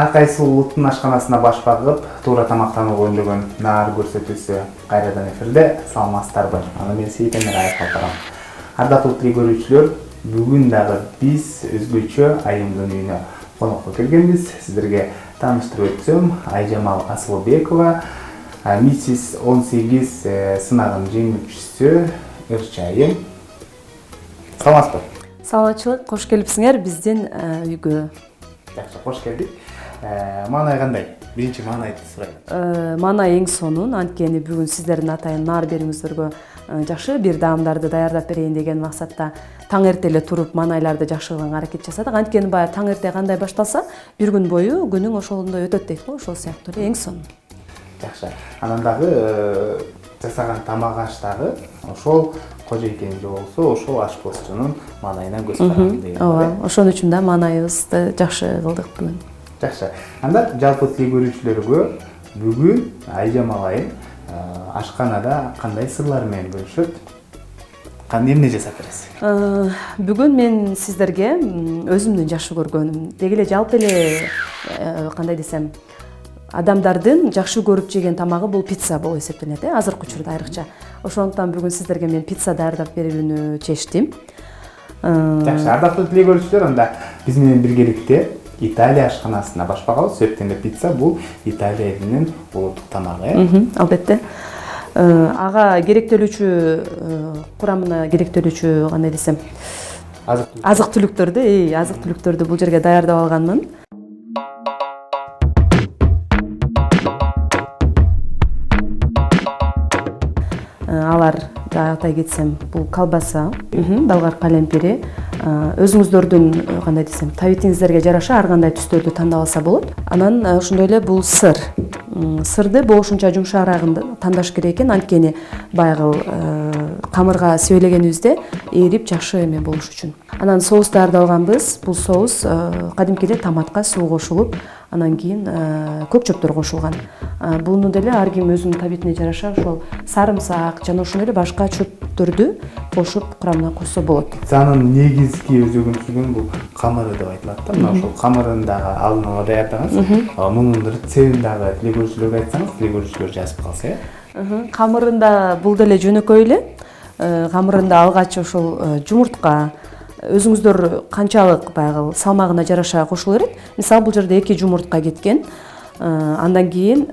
Ар кайсы улуттун ашканасына баш багып, туура тамактанууга үндөгөн наар көрсөтүүсү кайрадан эфирде. Саламатсыздарбы? Аны мен Сейит Эмир Айкалпарам. Ардактуу телекөрүүчүлөр, бүгүн дагы биз өзгөчө айымдын үйүнө конокко келгенбиз. Сиздерге тааныштырып өтсөм, Айжамал Асылбекова, Миссис 18 сынагын жеңүүчүсү Ырчы айым. Саламатсызбы? Саламатчылык, кош келипсиңер биздин үйгө. Жакшы, кош келдик. Маанай кандай? Биринчи маанайды сурайм. Маанай эң сонун, анткени бүгүн сиздердин атайын наар берүүңүздөргө жакшы бир даамдарды даярдап берейин деген максатта таң эрте эле туруп маанайларды жакшы кылганга аракет жасадык. Анткени баягы таң эрте кандай башталса, бир күн бою күнүң ошондой өтөт дейт го, ошол сыяктуу эле эң сонун. Жакшы. Анан дагы жасаган тамак аш дагы ошол кожойкенин же болсо ошол ашпозчунун маанайынан көз караган деген. Ооба, ошон үчүн да маанайыбызды жакшы кылдык бүгүн. Жакшы. Анда жалпы телекөрүүчүлөргө бүгүн Айжамал айым ашканада кандай сырлар менен бөлүшөт? Кандай эмне жасап бересиз? Бүгүн мен сиздерге өзүмдүн жакшы көргөнүм, деги эле жалпы эле кандай десем, адамдардын жакшы көрүп жеген тамагы бул пицца болуп эсептелет, азыркы учурда айрыкча. Ошондуктан бүгүн сиздерге мен пицца даярдап берүүнү чечтим. Жакшы, ардактуу телекөрүүчүлөр, анда биз менен биргеликте Италия ашканасына баш багабыз. Себептен пицца бул Италия элинин улуттук тамагы. Албетте. Ага керектелүүчү курамына керектелүүчү кандай десем, азык түлүктөрдү бул жерге даярдап алганмын. Алар атай кетсем, бул колбаса, болгар калемпири, өзүңүздөрдүн кандай десем, табитиңиздерге жараша ар кандай түстөрдү тандап алса болот. Анан ошондой эле бул сыр. Сырды болушунча жумшагыраагын тандаш керек экен, анткени баягы камырга сөйлөгөнүбүздө эрип жакшы эме болуш үчүн. Анан соус даярдап алганбыз. Бул соус кадимки эле томатка суу кошулуп, анан кийин көк чөптөр кошулган. Буну деле ар ким өзүнүн табитине жараша ошол сарымсак жана ошондой эле башка чөптөрдү кошуп курамына койсо болот. Пиццанын негизги өзөгүнчүлүгү бул камыры деп айтылат да. Мына ошол камырын дагы алдын ала даярдагансыз. Мунун рецептин дагы телекөрүүчүлөргө айтсаңыз, телекөрүүчүлөр жазып калса, Камырында бул деле жөнөкөй эле. Камырында алгач ошол жумуртка, өзүңүздөр канчалык баягы салмагына жараша кошула берет. Мисалы бул жерде 2 жумуртка кеткен. Андан кийин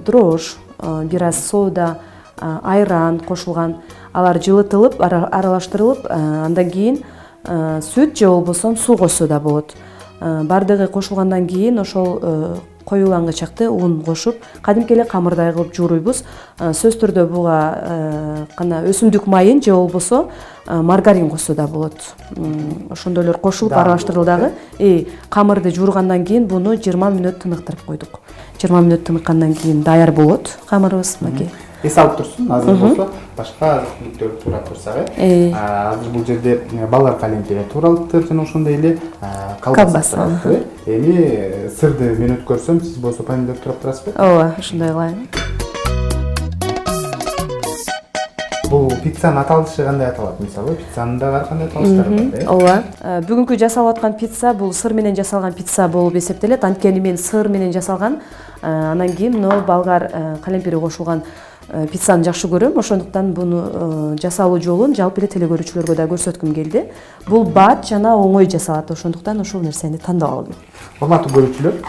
дрож, бир аз сода, айран кошулган. Алар жылытылып, аралаштырылып, андан кийин сүт же болбосо суу кошсо да болот. Бардыгы кошулгандан кийин ошол коюлангычакты ун кошуп, кадимки эле камырдай кылып жууруйбуз. Сөзсүз түрдө буга кана өсүмдүк майын же болбосо маргарин кошсо да болот. Ошондойлор кошулуп аралаштырылды дагы. Камырды жуургандан кийин буну 20 мүнөт тыныктырып койдук. 20 мүнөт тыныткандан кийин даяр болот камырыбыз. Эс алып турсун, азыр болсо башка азык-түлүктөрдү туурап турсак, азыр бул жерде болгар калемпири тууралыптыр жана ошондой эле колбаса. Эми сырды мен өткөрсөм, сиз болсо помидор турап турасызбы? Ооба, ошондой кылайын. Бул пиццанын аталышы кандай аталат? Мисалы, пиццанын да ар кандай аталыштары бар, Ооба. Бүгүнкү жасалып аткан пицца бул сыр менен жасалган пицца болуп эсептелет. Анткени мен сыр менен жасалган, анан кийин болгар калемпири кошулган пиццаны жакшы көрөм. Ошондуктан буну жасалуу жолун жалпы эле телекөрүүчүлөргө да көрсөткүм келди. Бул бат жана оңой жасалат. Ошондуктан ошол нерсени тандап алдым. Урматтуу көрүүчүлөр,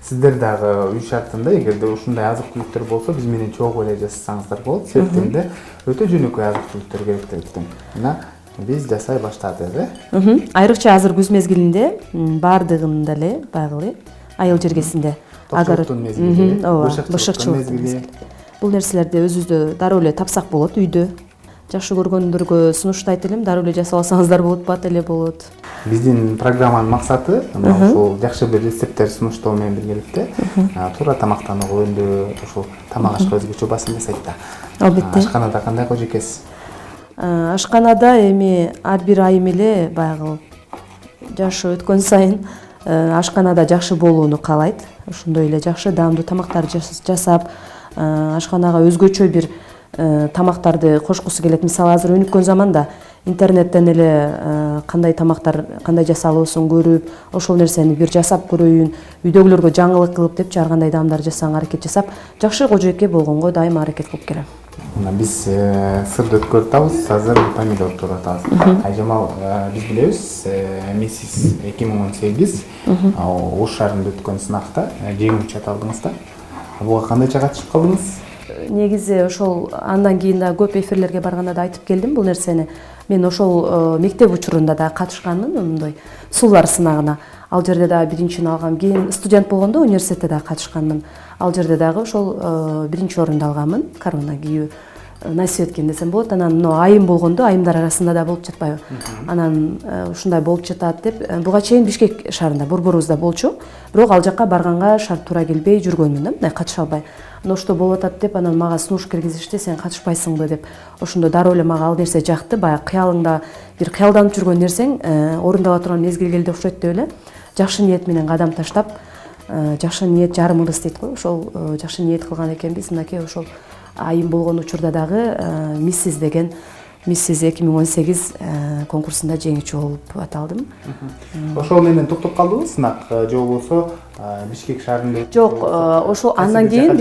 сиздер дагы үй шартында эгерде ушундай азык-түлүктөр болсо, биз менен чогуу эле жасасаңыздар болот. Себептен өтө жөнөкөй азык-түлүктөр керектелет экен. Мына биз жасай баштадык, Айрыкча азыр күз мезгилинде бардыгында эле баягы айыл жергесинде агороттун мезгили, бышыкчылыктын мезгили. Бул нерселерди өзүбүздө дароо эле тапсак болот үйдө. Жакшы көргөндөргө сунуштайт элем, дароо эле жасап алсаңыздар болот, бат эле болот. Биздин программанын максаты ошол жакшы бир рецепттер сунуштоо менен биргеликте туура тамактанууга өндөө, ошол тамак ашка өзгөчө басым жасайт да. Албетте. Ашканада кандай кожойкесиз? Ашканада эми ар бир айым эле баягы жашы өткөн сайын ашканада жакшы болууну каалайт. Ошондой эле жакшы даамдуу тамактар жасап, ашканага өзгөчө бир тамактарды кошкусу келет. Мисалы азыр өнүккөн заманда интернеттен эле кандай тамактар кандай жасалуусун көрүп ошол нерсени бир жасап көрөйүн, үйдөгүлөргө жаңылык кылып депчи ар кандай даамдар жасаганга аракет жасап жакшы кожоекей болгонго дайыма аракет кылып келем. Мына биз сырды өткөрүп атабыз, азыр помидор туруп атабыз. Айжамал, биз билебиз, Миссис 2018 Ош шаарында өткөн сынакта жеңүүчү аталдыңыз да. Буга кандайча катышып калдыңыз? Негизи ошол андан кийин да көп эфирлерге барганда да айтып келдим бул нерсени. Мен ошол мектеп учурунда да катышканмын мындай суулар сынагына. Ал жерде да биринчини алгам. Кийин студент болгондо университетте да катышканмын. Ал жерде дагы ошол биринчи орунду алганмын. Корона кийүү насип эткен десем болот. Анан мына айым болгондо айымдар арасында да болуп жатпайбы? Анан ушундай болуп жатат деп буга чейин Бишкек шаарында борборубузда болчу. Бирок ал жакка барганга шарт туура келбей жүргөнмүн да, мындай катыша албай. Анан ошто болуп атат деп анан мага сунуш киргизишти, сен катышпайсыңбы деп. Ошондо дароо эле мага ал нерсе жакты. Баягы кыялыңда бир кыялданып жүргөн нерсең орундала турган мезгил келди окшойт деп эле жакшы ниет менен кадам таштап, жакшы ниет жарым ырыс дейт го. Ошол жакшы ниет кылган экенбиз. Мынакей ошол айым болгон учурда дагы Миссис деген Миссис 2018 конкурсунда жеңүүчү болуп аталдым. Ошол менен токтоп калдыбы сынак же болбосо Бишкек шаарында? Жок, ошол андан кийин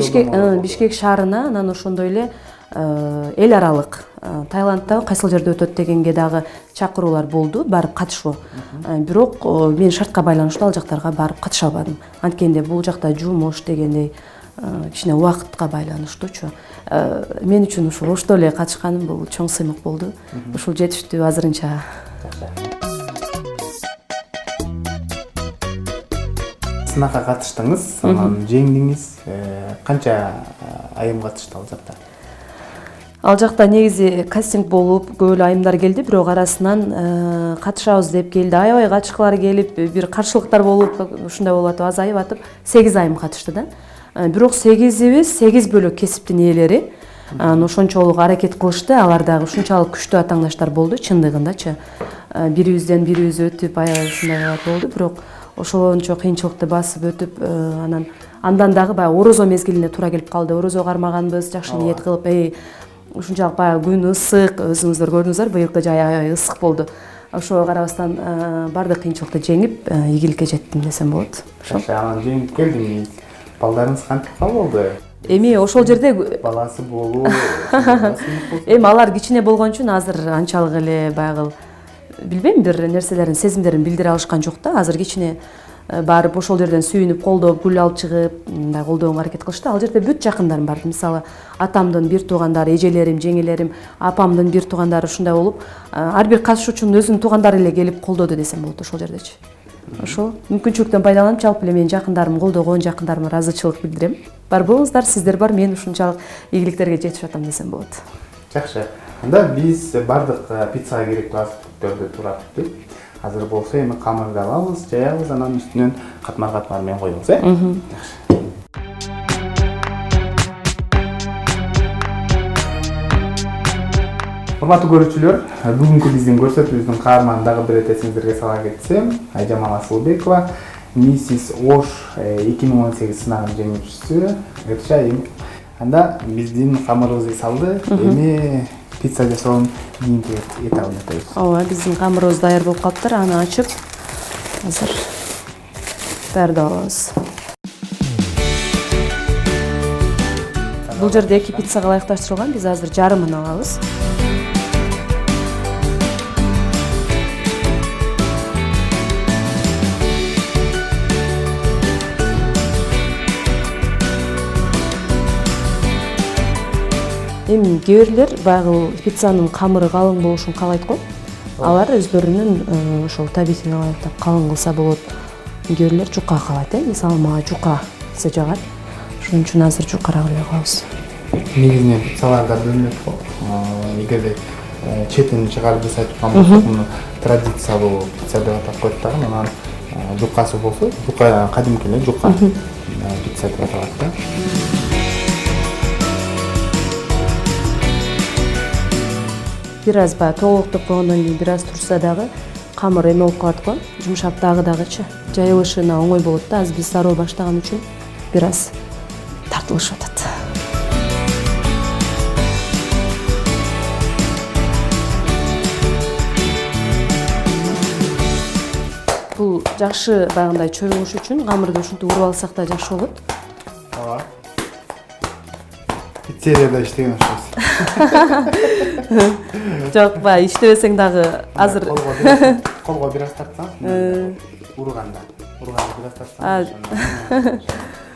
Бишкек шаарына анан ошондой эле эл аралык Таиландда кайсыл жерде өтөт дегенге дагы чакыруулар болду, барып катышуу. Бирок мен шартка байланыштуу ал жактарга барып катыша албадым. Анткенде бул жакта жумуш дегендей кичине убакытка байланыштуучу. Мен үчүн ушул Ошто эле катышканым бул чоң сыймык болду. Ушул жетиштүү азырынча. Сынакка катыштыңыз, анан жеңдиңиз. Канча айым катышты ал жакта? Ал жакта негизи кастинг болуп, көп эле айымдар келди, бирок арасынан катышабыз деп келди. Аябай катышкылар келип, бир каршылыктар болуп, ушундай болуп атып, азайып атып, 8 айым катышты да. Бирок 8-ибиз 8 бөлөк кесиптин ээлери. Ошончолук аракет кылышты, алар дагы ушунчалык күчтүү атаңдаштар болду, чындыгындачы. Бирибизден бирибиз өтүп, аябай ушундай болду, бирок ошончо кыйынчылыкты басып өтүп, андан дагы баягы орозо мезгилине туура келип калды. Орозо кармаганбыз, жакшы ниет кылып, ушунчалык баягы күн ысык, өзүңүздөр көрдүңүздөр, быйылкы жай аябай ысык болду. Ошого карабастан бардык кыйынчылыкты жеңип, игиликке жеттим десем болот. Анан жеңип келдиңиз. Балдарыңыз кантип болду? Эми ошол жерде баласы болуу. Эми алар кичине болгон үчүн азыр анчалык эле баягы билбейм, бир нерселерин, сезимдерин билдире алышкан жок да. Азыр кичине барып ошол жерден сүйүнүп, колдоп, гүл алып чыгып, мындай колдоого аракет кылышты. Ал жерде бүт жакындарым бар. Мисалы, атамдын бир туугандары, эжелерим, жеңелерим, апамдын бир туугандары ушундай болуп, ар бир катышуучунун өзүнүн туугандары эле келип колдоду десем болот ошол жердечи. Ошол мүмкүнчүлүктөн пайдаланып, жалпы эле менин жакындарым колдогон, жакындарыма ыраазычылык билдирем. Бар болуңуздар, сиздер бар, мен ушунчалык ийгиликтерге жетип атам десем болот. Жакшы. Анда биз бардык пиццага керектүү азык-түлүктөрдү туураттык. Азыр болсо эми камырды алабыз, жаябыз, анан үстүнөн катмар-катмар менен коебуз, Урматтуу көрүүчүлөр, бүгүнкү биздин көрсөтүүбүздүн каарманын дагы бир эте эсиңиздерге сала кетсем, Айжамал Асылбекова, Миссис Ош 2018 сынагынын жеңүүчүсү, Эрча Айым. Анда биздин камырыбызды салды, эми пицца жасоонун кийинки этабын өтөбүз. Ооба, биздин камырыбыз даяр болуп калыптыр. Аны ачып, азыр даярдап алабыз. Бул жерде 2 пиццага ылайыкташтырылган, биз азыр жарымын алабыз. Эми кээрлер баягы пиццанын камыры калың болушун каалайт го. Алар өздөрүнүн ошол табитине ылайыктап калың кылса болот. Кээрлер жука каалайт, мисалы мага жука пицца жагат. Ошон үчүн азыр жукараак эле кылабыз. Негизинен пиццаларда бөлүнөт го. Эгерде четин чыгарып жасай турган болсок, муну традициялуу пицца деп атап коет дагы. Анан жукасы болсо, жука кадимки эле жука пицца деп аталат да. Бир аз баягы тоголуктуп койгондон кийин бир аз турса дагы камыр эме болуп калат го, жумшап дагычы. Жайылышына оңой болот да, аз биз зароо баштаган үчүн бир аз тартылышып атат. бул жакшы баягындай чөйгүш үчүн камырды ушинтип уруп алсак да жакшы болот. Ооба. Пиццерияда иштеген окшойсуз. Жок, баягы иштебесең дагы азыр колго бир аз тартсаң, урганда бир аз тартсаң.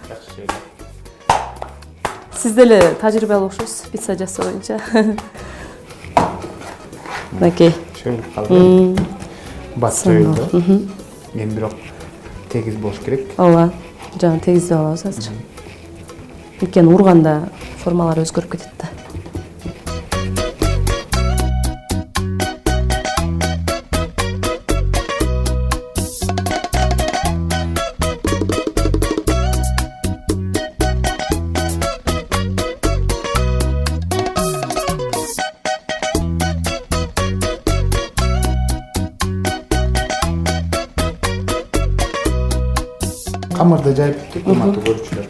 Жакшы. Сиз деле тажрыйбалуу окшойсуз пицца жасоо боюнча. Мынакей. Шöyle kaldı. Batırıldı. Endi бирок тегиз болуш керек. Ооба. Жана тегиздеп алабыз азыр. Анткени урганда формалары өзгөрүп кетет да. Камырды жайып бүттүк, урматтуу көрүүчүлөр.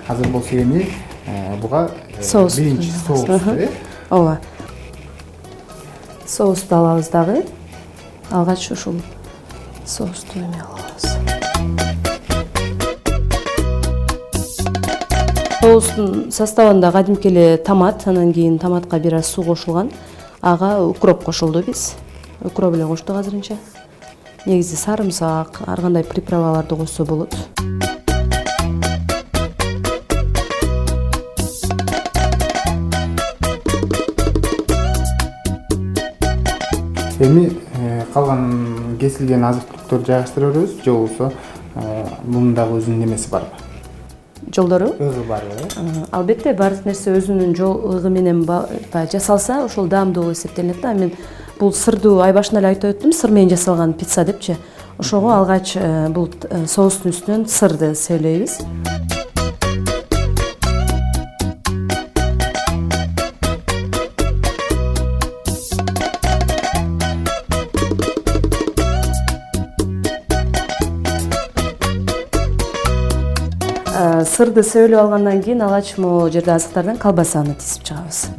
Азыр болсо эми буга биринчи соус э? Ооба. Соусту алабыз дагы. Алгач ушул соусту эме алабыз. Соустун составында кадимки эле томат, анан кийин томатка бир аз суу кошулган. Ага укроп кошулду биз. Укроп эле коштук азырынча. Негизи сарымсак, ар кандай приправаларды койсо болот. Эми калган кесилген азык-түлүктөрдү жайгаштыра беребиз, же болбосо мунун дагы өзүнүн немеси барбы? Жолдору? Ыгы барбы? Албетте, баардык нерсе өзүнүн ыгы менен жасалса, ошол даамдуу болуп эсептелет да. Мен бул сырдуу ай башында эле айтып өттүм, сыр менен жасалган пицца депчи. Ошого алгач бул соустун үстүнөн сырды сөйлөйбүз. Сырды сөйлөп алгандан кийин алгач могу жерде азыктардан колбасаны тизип чыгабыз.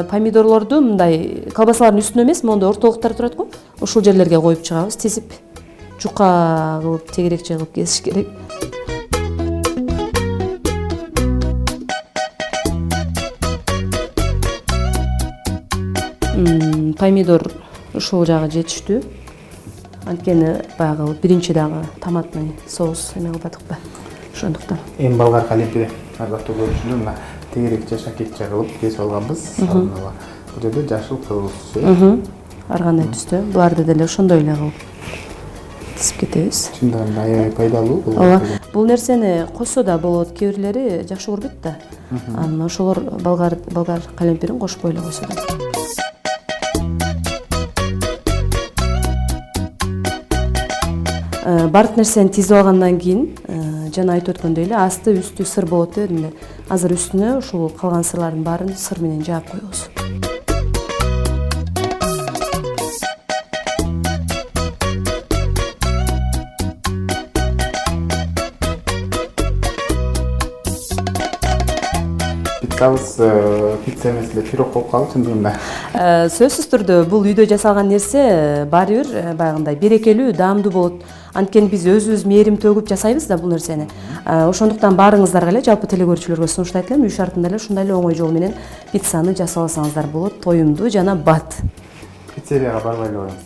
Помидорлорду мындай колбасалардын үстүнө эмес, моундай ортолуктар турат го. Ошол жерлерге коюп чыгабыз, тизип, жука кылып, тегерекче кылып кесиш керек. Помидор ушул жагы жетиштүү. Анткени баягы биринчи дагы томатный соус эме кылбадыкпы. Ошондуктан. Эми болгар калемпири аргаттуу көрүүчүлөр мына тегерекче шакетче кылып кесип алганбыз. Бул жерде жашыл кылып. Ар кандай түстө. Буларды деле ошондой эле кылып тизип кетебиз. Чындыгында аябай пайдалуу бул. Ооба. Бул нерсени койсо да болот. Кээ бирлери жакшы көрбөйт да. Анан ошолор болгар калемпирин кошпой эле койсо да. Бардык нерсени тизип алгандан кийин, жана айтып өткөндөй эле, асты үстү сыр болот дедим эле. Азыр үстүнө ушул калган сырлардын баарын сыр менен жаап коебуз. Пиццабыз пицца эмес эле пирог болуп калды чындыгында. Сөзсүз түрдө бул үйдө жасалган нерсе баары бир баягындай берекелүү, даамдуу болот. Анткени биз өзүбүз мээрим төгүп жасайбыз да бул нерсени. Ошондуктан баарыңыздарга эле, жалпы телекөрүүчүлөргө сунуштайт элем, үй шартында эле ушундай эле оңой жол менен пиццаны жасап алсаңыздар болот, тоюмдуу жана бат. Пиццерияга барбай эле коебуз.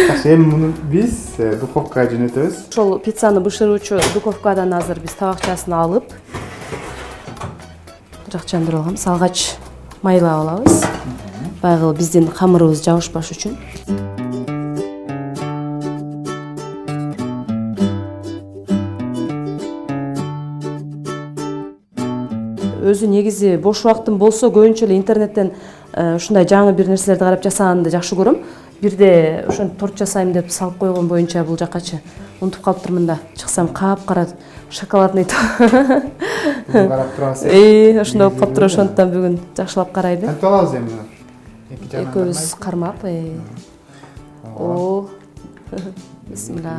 Такшы, эми муну биз духовкага жөнөтөбүз. Ошол пиццаны бышыруучу духовкадан азыр биз табакчасын алып, жакчандырып алганбыз. Алгач майлап алабыз. Баягы биздин камырыбыз жабышпаш үчүн. Өзү негизи бош убактым болсо көбүнчө эле интернеттен ушундай жаңы бир нерселерди карап жасаганды жакшы көрөм. Бирде ошентип торт жасайм деп салып койгон боюнча бул жаккачы унутуп калыптырмын да. Чыксам капкара шоколадный Карап турасыз. Ошондой болуп калыптыр, ошондуктан бүгүн жакшылап карайлы. Кантип алабыз эми? Экөөбүз кармап. Бисмилла.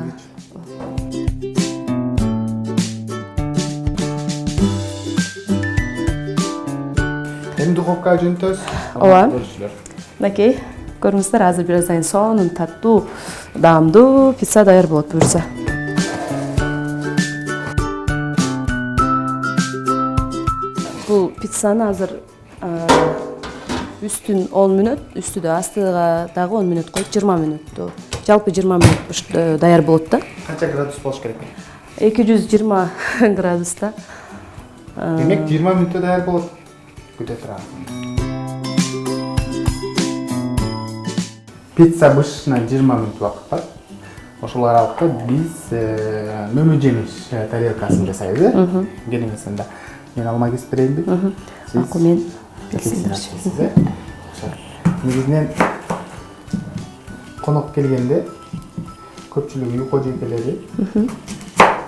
Эми духовкага жөнөтөбүз. Ооба. Мынакей, көрүңүздөр, азыр бир аздан сонун таттуу, даамдуу пицца даяр болот буюрса. Бул пиццаны азыр үстүн 10 мүнөт, үстүдө астыга дагы 10 мүнөт коюп 20 мүнөттө. Жалпы 20 мүнөт даяр болот да. Канча градус болуш керек? 220 градуста. Демек 20 мүнөттө даяр болот. Күтө турам. Пицца бышына 20 мүнөт убакыт бар. Ошол аралыкта биз мөмө жемиш тарелкасын жасайбыз. Келиңиз, мен алма кесип берейинби? Акы мен берсеңиз. Негизинен конок келгенде көпчүлүгү уйку жейкелери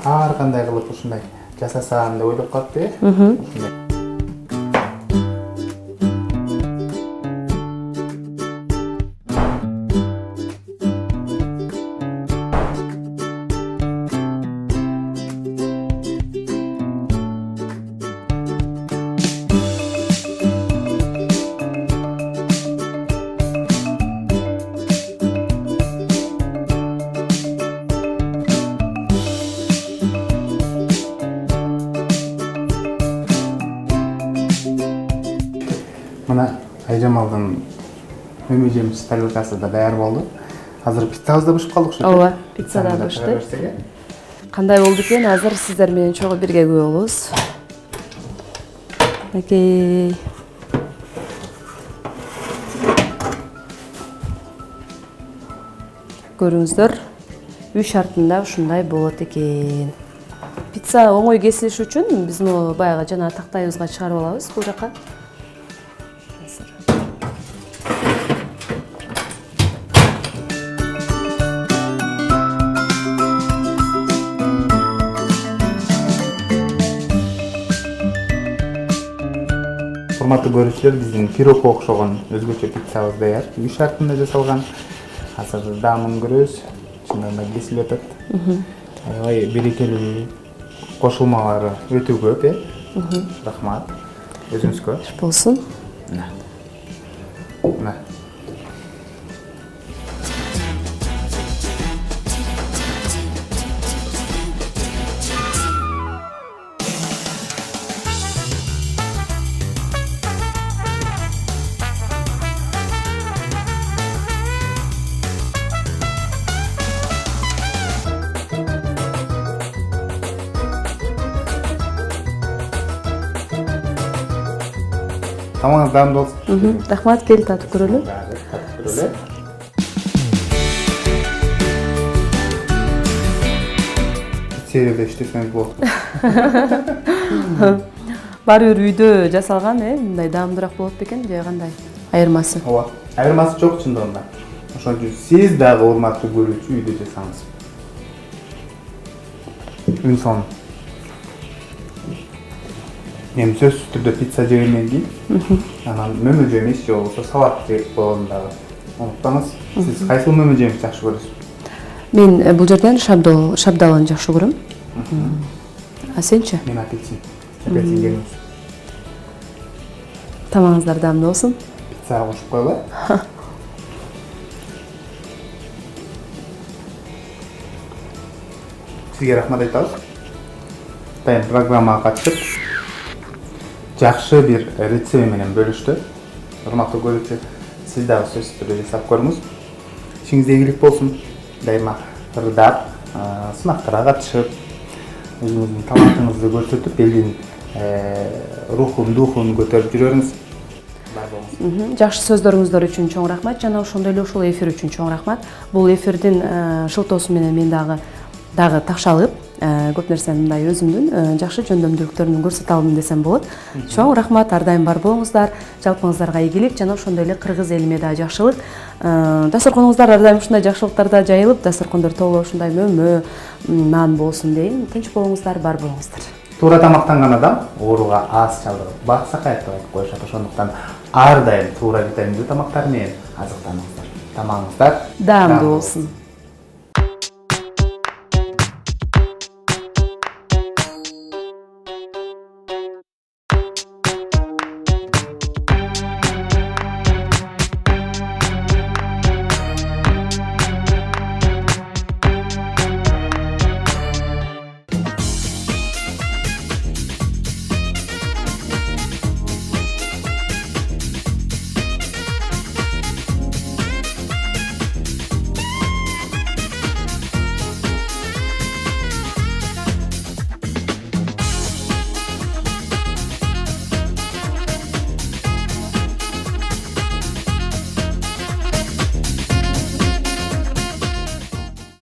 ар кандай кылып ушундай жасасам деп ойлоп калат. Мына Айжамалдын мөмө жемиш тарелкасы да даяр болду. Азыр пиццабыз да бышып калды окшойт. Ооба, пицца да бышты. Кандай болду экен, азыр сиздер менен чогуу бирге көрө болобуз. Окей. Көрүңүздөр, үй шартында ушундай болот экен. Пицца оңой кесилиш үчүн биз муну баягы жана тактайыбызга чыгарып алабыз бул жака. Урматтуу көрүүчүлөр, биздин пирогго окшогон өзгөчө пиццабыз даяр. Үй шартында жасалган. Азыр даамын көрөбүз. Чындыгында кесилип атат. Аябай берекелүү, кошулмалары өтө көп, Рахмат. Өзүңүзгө. Болсун. Мына. Тамагыңыз даамдуу болсун. Рахмат, кел татып көрөлү. Серияда иштесеңиз болот. Баары бир үйдө жасалган, мындай даамдуураак болот бекен, же кандай? Айырмасы. Ооба. Айырмасы жок чындыгында. Ошон үчүн сиз дагы урматтуу көрүүчү үйдө жасаңыз. Үн сон. Мен сөзсүз түрдө пицца жегенден кийин, анан мөмө жемиш же болбосо салат жеп койгонун дагы унутпаңыз. Сиз кайсы мөмө жемиш жакшы көрөсүз? Мен бул жерден шабдалын жакшы көрөм. А сенчи? Мен апельсин. Апельсин жеңиз. Тамагыңыздар даамдуу болсун. Пиццага кошуп коелу. Сизге рахмат айтабыз. Дайым программага катышып, жакшы бир рецепт менен бөлүштү. Урматтуу көрүүчү, сиз дагы сөзсүз түрдө жасап көрүңүз. Ишиңизде ийгилик болсун. Дайыма ырдап, сынактарга катышып, өзүңүздүн талантыңызды көрсөтүп, элдин рухун, духун көтөрүп жүрөрүңүз. Жакшы сөздөрүңүздөр үчүн чоң рахмат, жана ошондой эле ушул эфир үчүн чоң рахмат. Бул эфирдин шылтоосу менен мен дагы такшалып, көп нерсени мындай өзүмдүн жакшы жөндөмдүүлүктөрүн көрсөтө алдым десем болот. Чоң рахмат, ар дайым бар болуңуздар, жалпыңыздарга ийгилик жана ошондой эле кыргыз элиме да жакшылык. Дасторконуңуздар ар дайым ушундай жакшылыктарда жайылып, дасторкондор толо ушундай мөмө, нан болсун дейм. Тынч болуңуздар, бар болуңуздар. Туура тамактанган адам ооруга аз чалдыгып, бак сакайт деп айтып коюшат. Ошондуктан ар дайым туура витаминдүү тамактар менен азыктаныңыздар. Тамагыңыздар даамдуу болсун.